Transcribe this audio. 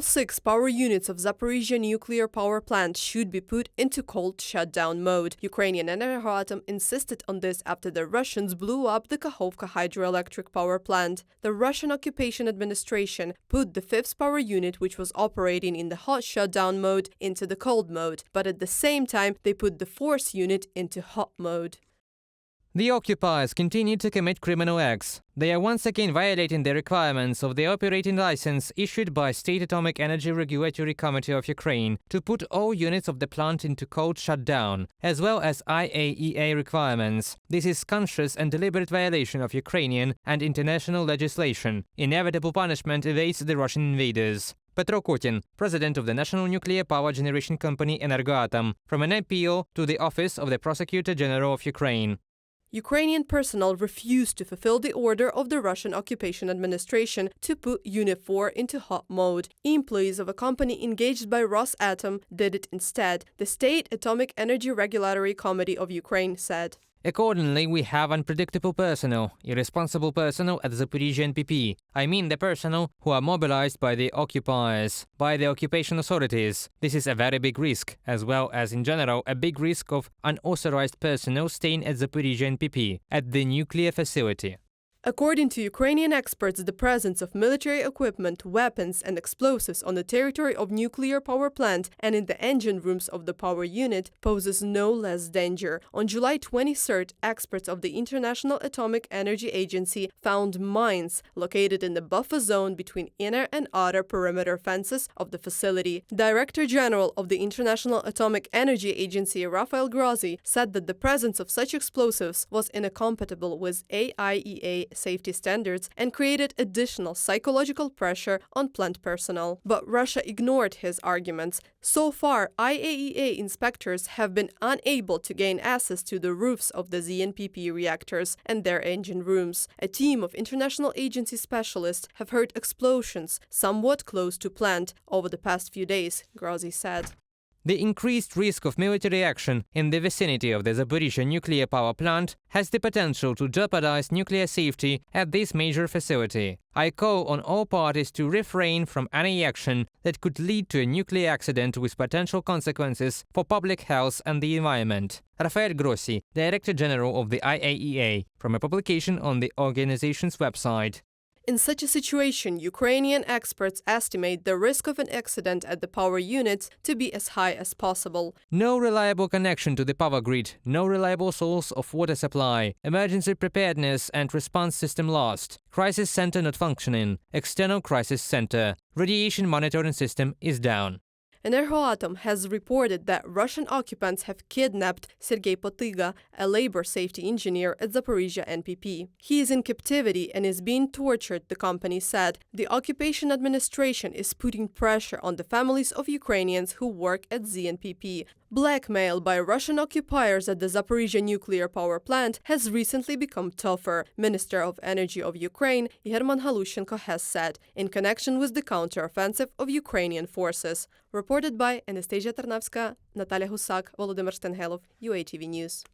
All 6 power units of Zaporizhzhia nuclear power plant should be put into cold shutdown mode. Ukrainian Energoatom insisted on this after the Russians blew up the Kakhovka hydroelectric power plant. The Russian occupation administration put the 5th power unit, which was operating in the hot shutdown mode, into the cold mode, but at the same time they put the 4th unit into hot mode. The occupiers continue to commit criminal acts. They are once again violating the requirements of the operating license issued by State Atomic Energy Regulatory Committee of Ukraine to put all units of the plant into cold shutdown, as well as IAEA requirements. This is conscious and deliberate violation of Ukrainian and international legislation. Inevitable punishment awaits the Russian invaders. Petro Kotin, president of the national nuclear power generation company Energoatom, from an appeal to the Office of the Prosecutor General of Ukraine. Ukrainian personnel refused to fulfill the order of the Russian occupation administration to put Unit 4 into hot mode. Employees of a company engaged by Rosatom did it instead, the State Atomic Energy Regulatory Committee of Ukraine said. Accordingly, we have unpredictable personnel, irresponsible personnel at ZNPP. I mean the personnel who are mobilized by the occupiers, by the occupation authorities. This is a very big risk, as well as in general a big risk of unauthorized personnel staying at ZNPP, at the nuclear facility. According to Ukrainian experts, the presence of military equipment, weapons and explosives on the territory of nuclear power plant and in the engine rooms of the power unit poses no less danger. On July 23rd, experts of the International Atomic Energy Agency found mines located in the buffer zone between inner and outer perimeter fences of the facility. Director General of the International Atomic Energy Agency, Rafael Grossi, said that the presence of such explosives was incompatible with IAEA safety standards and created additional psychological pressure on plant personnel. But Russia ignored his arguments. So far, IAEA inspectors have been unable to gain access to the roofs of the ZNPP reactors and their engine rooms. A team of international agency specialists have heard explosions somewhat close to plant over the past few days, Grossi said. The increased risk of military action in the vicinity of the Zaporizhzhia nuclear power plant has the potential to jeopardize nuclear safety at this major facility. I call on all parties to refrain from any action that could lead to a nuclear accident with potential consequences for public health and the environment. Rafael Grossi, Director General of the IAEA, from a publication on the organization's website. In such a situation, Ukrainian experts estimate the risk of an accident at the power units to be as high as possible. No reliable connection to the power grid, no reliable source of water supply, emergency preparedness and response system lost, crisis center not functioning, external crisis center, radiation monitoring system is down. Energoatom has reported that Russian occupants have kidnapped Sergei Potyga, a labor safety engineer at Zaporizhzhia NPP. He is in captivity and is being tortured, the company said. The occupation administration is putting pressure on the families of Ukrainians who work at ZNPP. Blackmail by Russian occupiers at the Zaporizhzhia nuclear power plant has recently become tougher, Minister of Energy of Ukraine German Halushenko has said, in connection with the counter-offensive of Ukrainian forces. Reported by Anastasia Tarnavska, Natalia Husak, Volodymyr Shtengelov, UATV News.